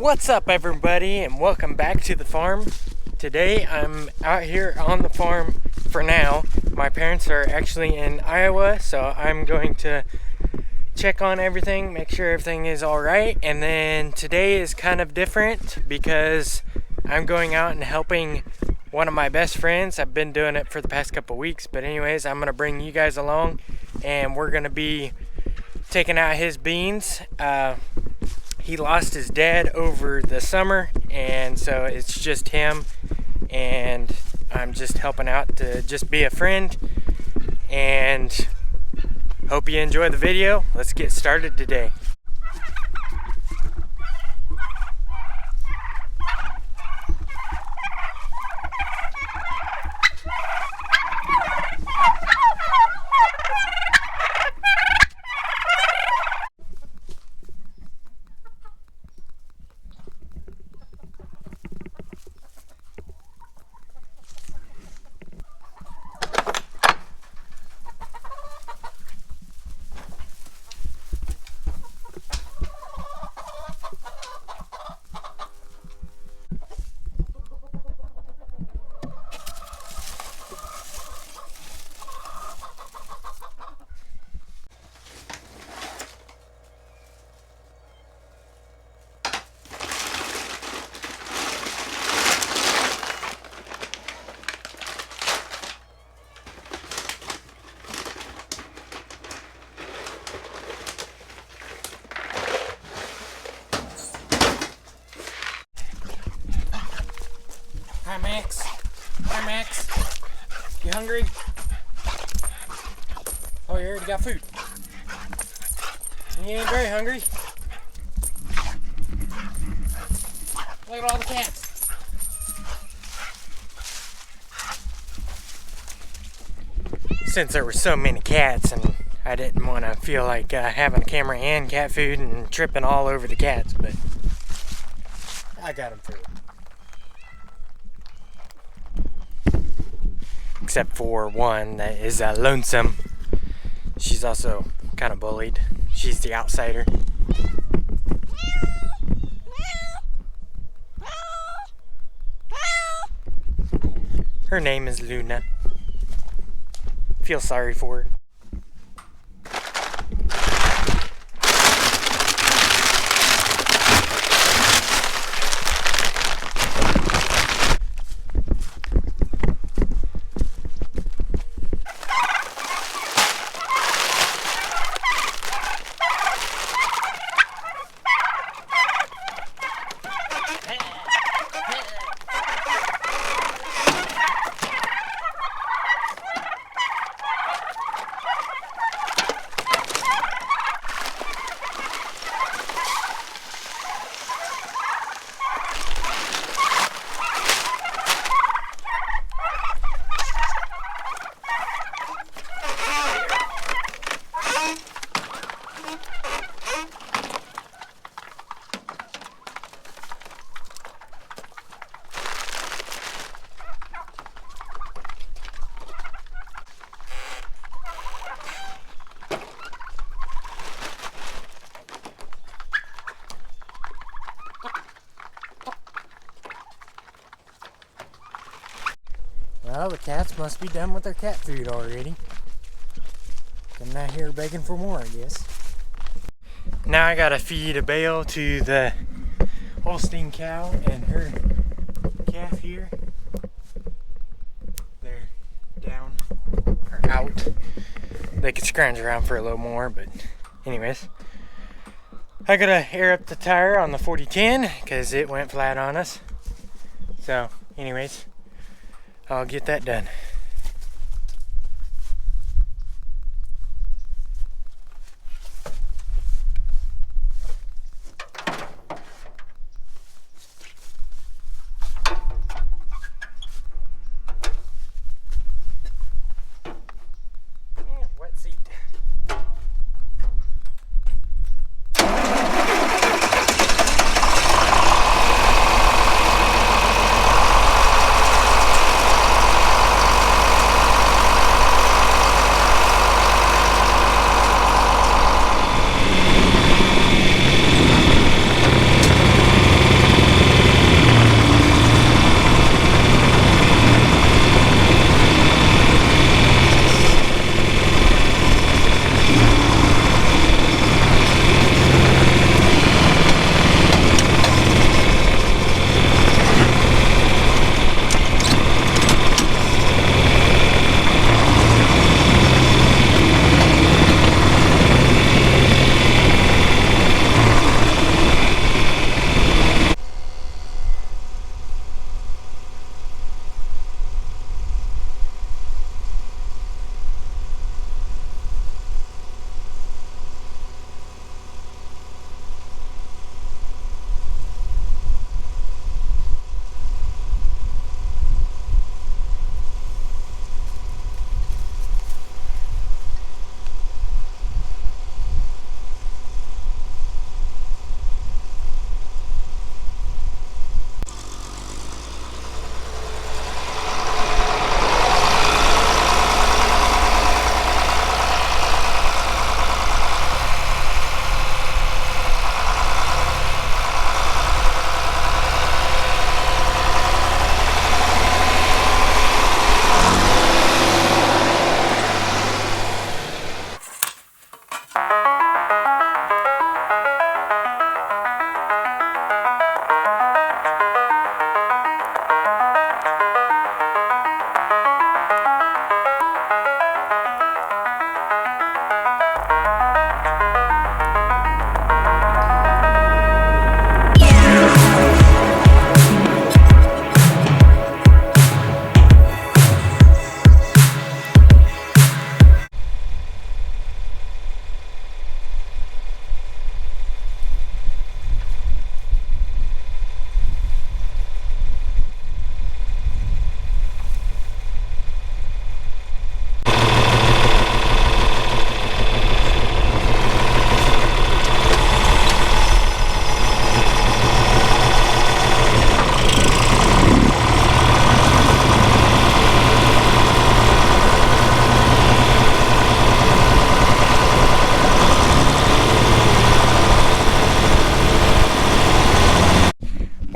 What's up, everybody, and welcome back to the farm. Today I'm out here on the farm for now. My parents are actually in Iowa, so I'm going to check on everything, make sure everything is all right. And then today is kind of different because I'm going out and helping one of my best friends. I've been doing it for the past couple weeks, but anyways, I'm going to bring you guys along and we're going to be taking out his beans. He lost his dad over the summer, and so it's just him, and I'm just helping out to just be a friend, and hope you enjoy the video. Let's get started today. Hi, Max. Hi, Max. You hungry? Oh, you already got food. You ain't very hungry. Look at all the cats. Since there were so many cats and I didn't want to feel like having a camera and cat food and tripping all over the cats, but I got them food. Except for one that is lonesome. She's also kind of bullied. She's the outsider. Her name is Luna. Feel sorry for her. Well, the cats must be done with their cat food already. I'm not here begging for more, I guess. Now I gotta feed a bale to the Holstein cow and her calf here. They're down, or out. They could scrounge around for a little more, but anyways. I gotta air up the tire on the 4010 because it went flat on us. So, anyways. I'll get that done. Wet seat.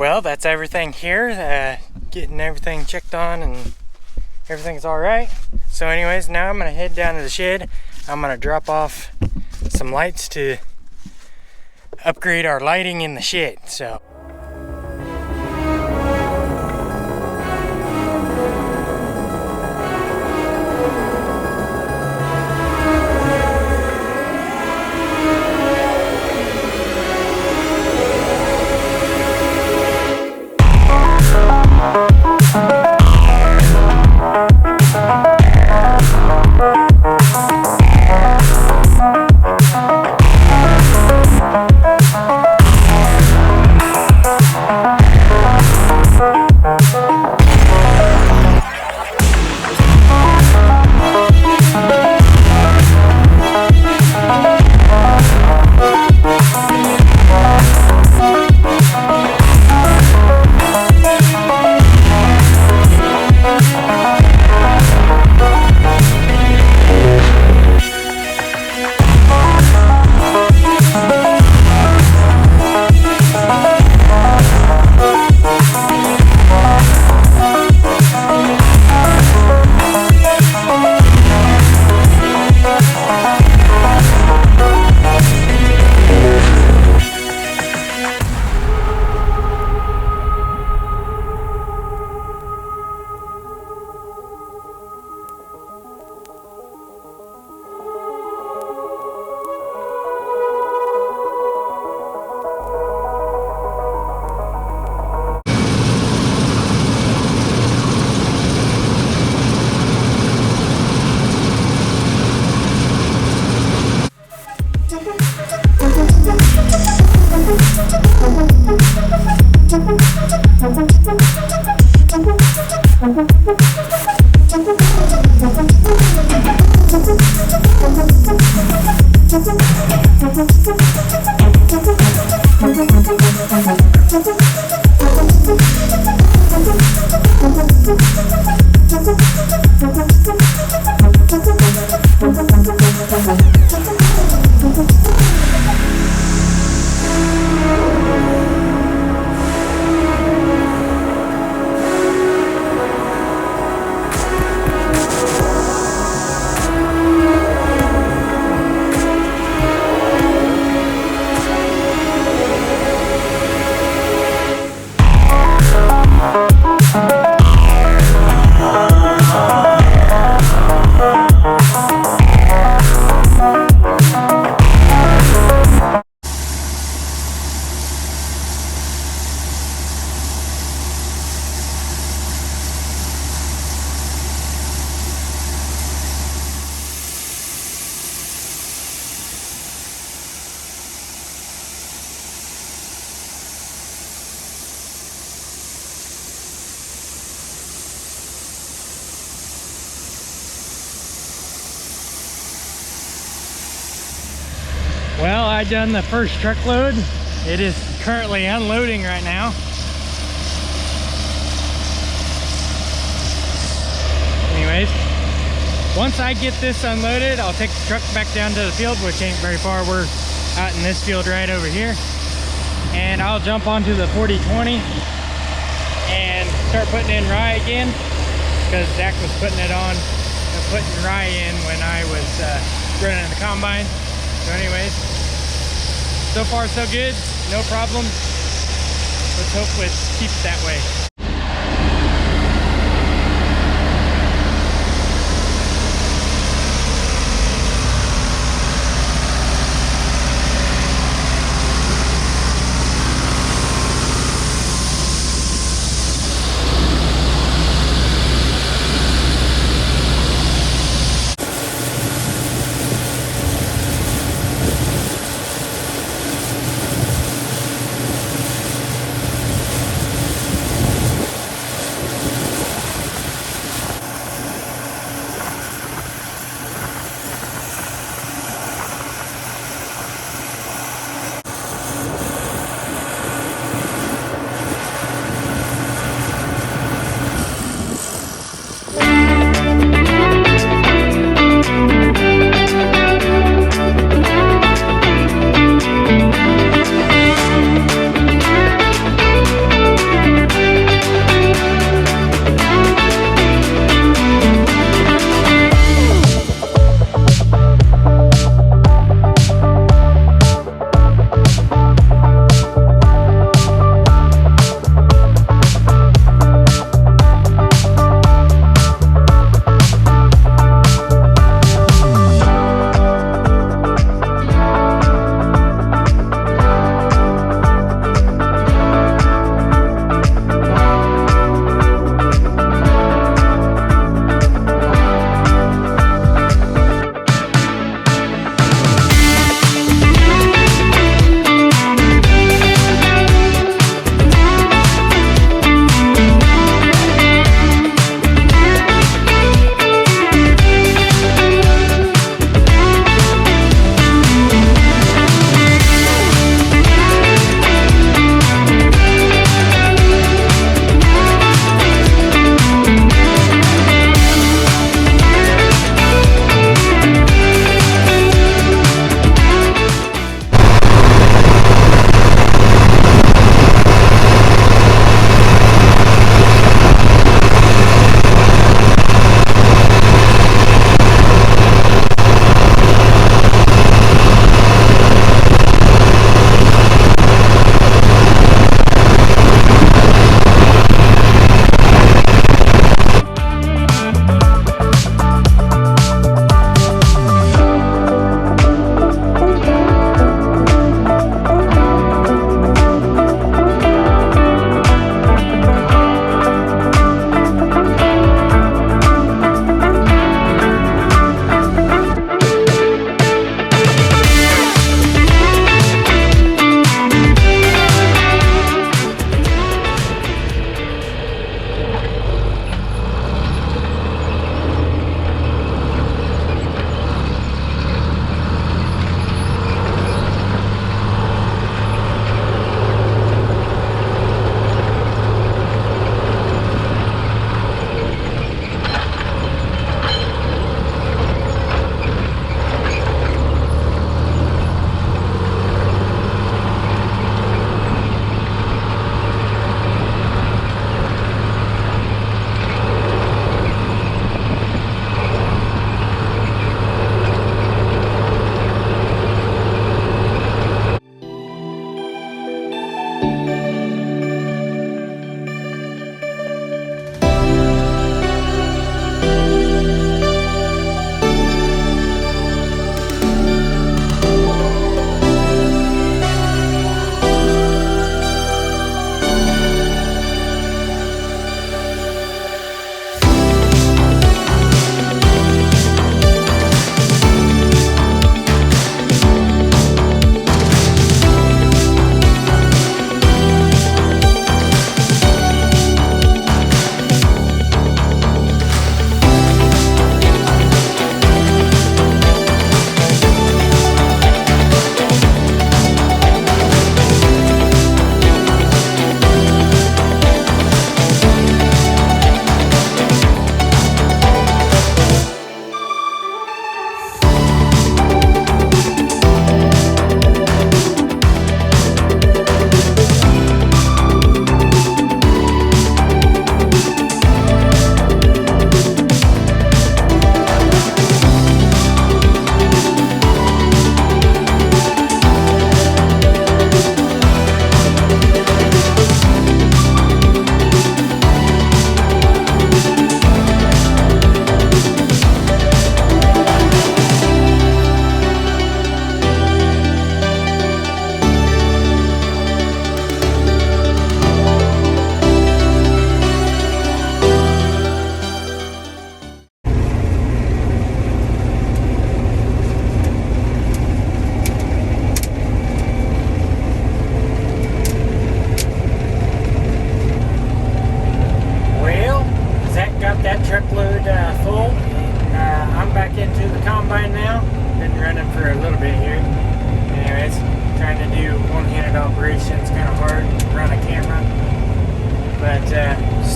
Well, that's everything here. Getting everything checked on and everything's all right. So anyways, now I'm gonna head down to the shed. I'm gonna drop off some lights to upgrade our lighting in the shed. So well, I done the first truckload. It is currently unloading right now. Anyways, once I get this unloaded, I'll take the truck back down to the field, which ain't very far. We're out in this field right over here. And I'll jump onto the 40/20 and start putting in rye again, because Zach was putting it on, putting rye in when I was running the combine. So anyways, so far so good, no problem. Let's hope it keeps that way.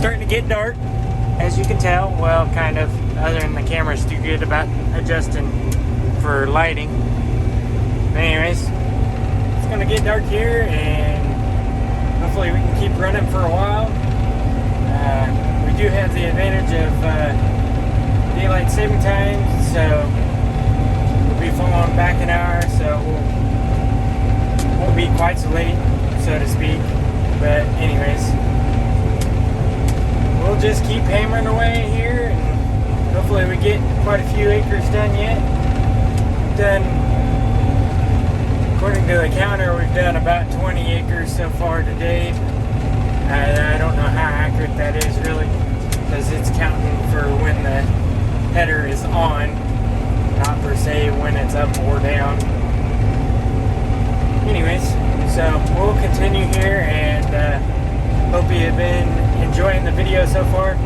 starting to get dark, as you can tell. Well, kind of, other than the camera's too good about adjusting for lighting. But anyways, it's gonna get dark here, and hopefully we can keep running for a while. We do have the advantage of daylight saving time, so we'll be falling back an hour, so we won't be quite so late, so to speak. But anyways, we'll just keep hammering away here, and hopefully we get quite a few acres done yet. According to the counter, we've done about 20 acres so far today. I don't know how accurate that is really, because it's counting for when the header is on, not per se when it's up or down. Anyways, so we'll continue here, and hope you have been enjoying the video so far.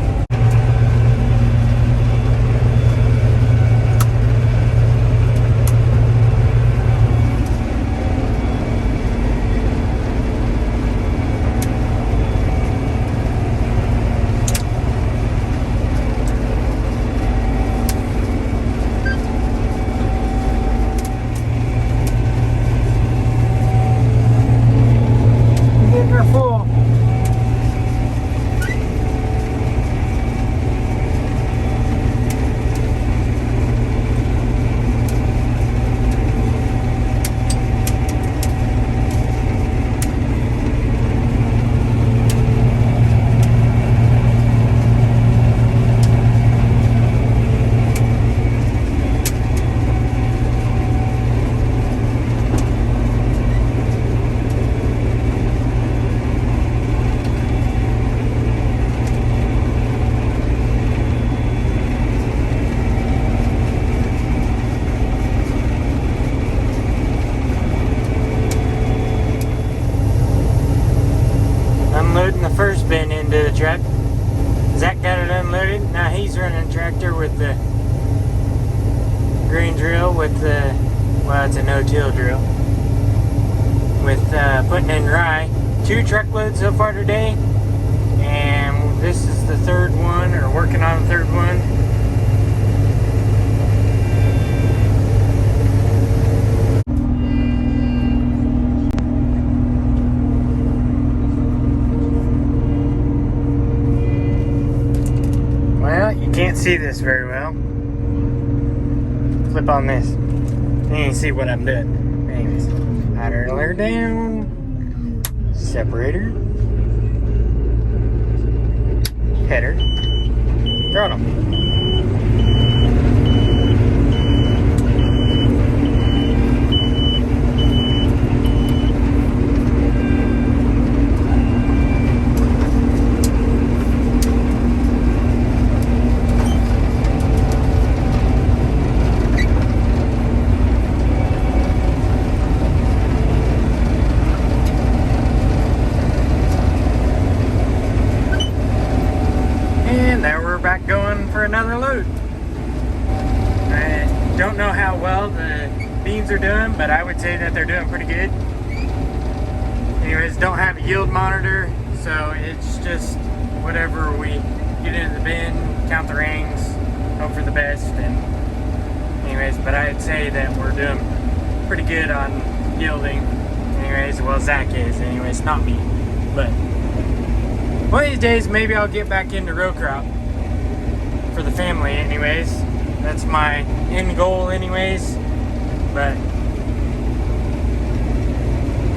Unloading the first bin into the truck. Zach got it unloaded. Now he's running a tractor with the green drill with the, well, it's a no-till drill, with putting in rye. 2 truckloads so far today, and this is the 3rd one, or working on the 3rd one. You can't see this very well. Flip on this. You can see what I'm doing. Anyways, idler down, separator, header, throttle. Back going for another load. I don't know how well the beans are doing, but I would say that they're doing pretty good. Anyways, don't have a yield monitor, so it's just whatever we get into the bin, count the rings, hope for the best. And anyways, but I'd say that we're doing pretty good on yielding. Anyways, well, Zach is. Anyways, not me. But one of these days, maybe I'll get back into row crop for the family. Anyways, that's my end goal anyways. But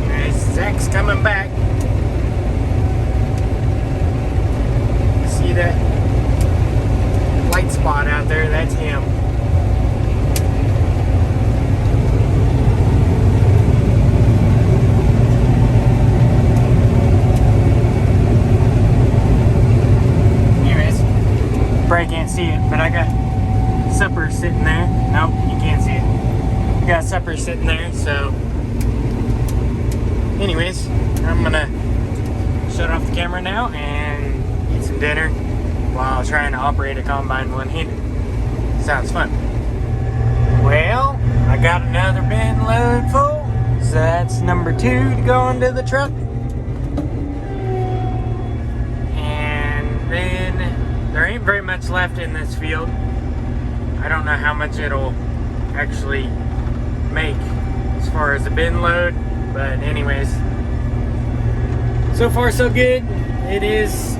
anyways, Zach's coming back. See that light spot out there? That's him. Probably can't see it, but I got supper sitting there. Nope, you can't see it. I got supper sitting there, so anyways, I'm gonna shut off the camera now and eat some dinner while trying to operate a combine one-handed. Sounds fun. Well, I got another bin load full, so that's number 2 to go into the truck. And much left in this field. I don't know how much it'll actually make as far as the bin load, but anyways, so far so good. It is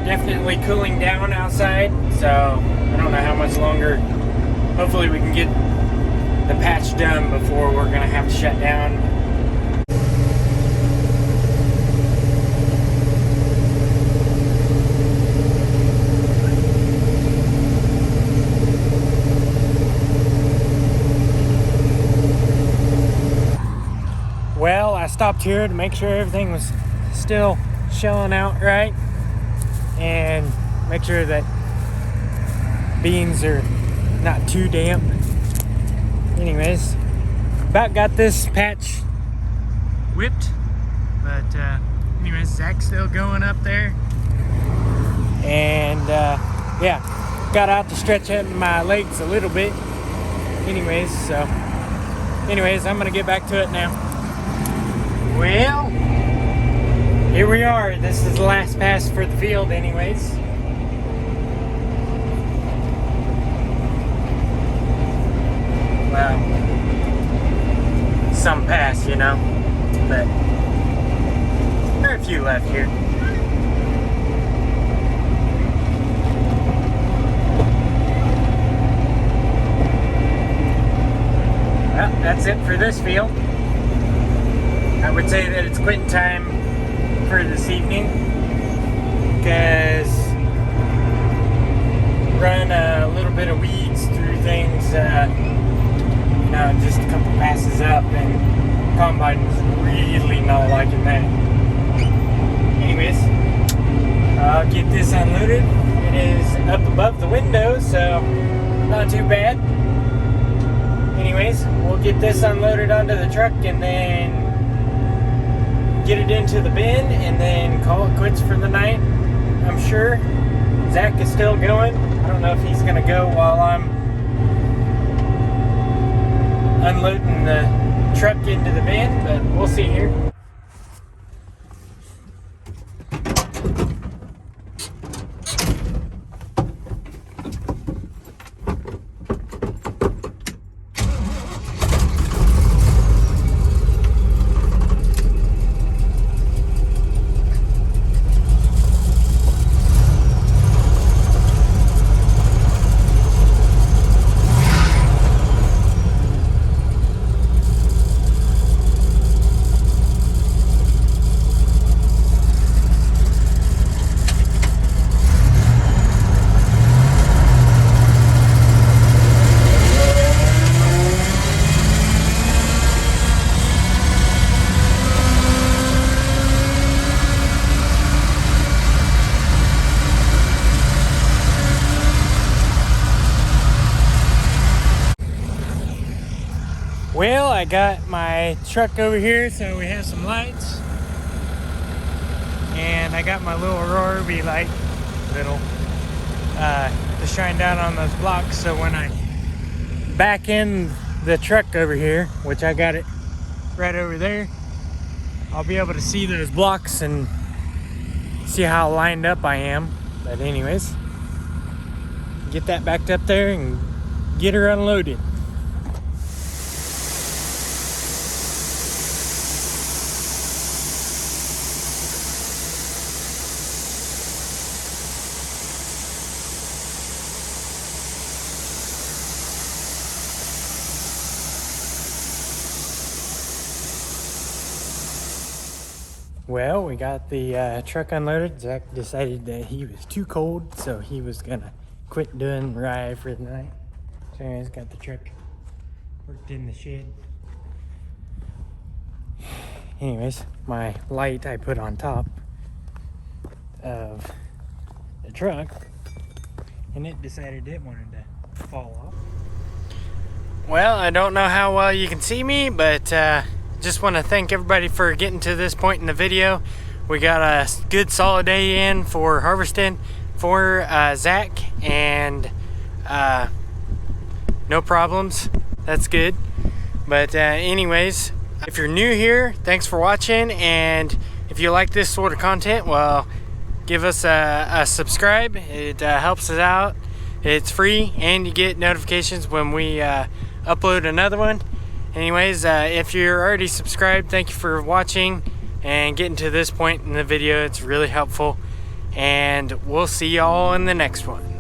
definitely cooling down outside, so I don't know how much longer. Hopefully we can get the patch done before we're gonna have to shut down. Well, I stopped here to make sure everything was still shelling out right and make sure that beans are not too damp. Anyways, about got this patch whipped, but anyways, Zach's still going up there, and yeah, got out to stretch out my legs a little bit. Anyways, I'm gonna get back to it now. Well, here we are. This is the last pass for the field anyways. Well, some pass, you know, but there are a few left here. Well, that's it for this field. I would say that it's quitting time for this evening, because run a little bit of weeds through things, you know, just a couple passes up, and combine's really not liking that. Anyways, I'll get this unloaded. It is up above the window, so not too bad. Anyways, we'll get this unloaded onto the truck and then get it into the bin and then call it quits for the night. I'm sure Zach is still going. I don't know if he's gonna go while I'm unloading the truck into the bin, but we'll see here. Well, I got my truck over here, so we have some lights. And I got my little Rorby light, to shine down on those blocks, so when I back in the truck over here, which I got it right over there, I'll be able to see those blocks and see how lined up I am. But anyways, get that backed up there and get her unloaded. Well, we got the truck unloaded. Zach decided that he was too cold, so he was gonna quit doing ride for the night. So anyways, got the truck worked in the shed. Anyways, my light I put on top of the truck, and it decided it wanted to fall off. Well, I don't know how well you can see me, but just want to thank everybody for getting to this point in the video. We got a good solid day in for harvesting for Zach, and no problems. That's good. But anyways, if you're new here, thanks for watching, and if you like this sort of content, well, give us a subscribe. It helps us out. It's free, and you get notifications when we upload another one. Anyways, if you're already subscribed, thank you for watching and getting to this point in the video. It's really helpful, and we'll see y'all in the next one.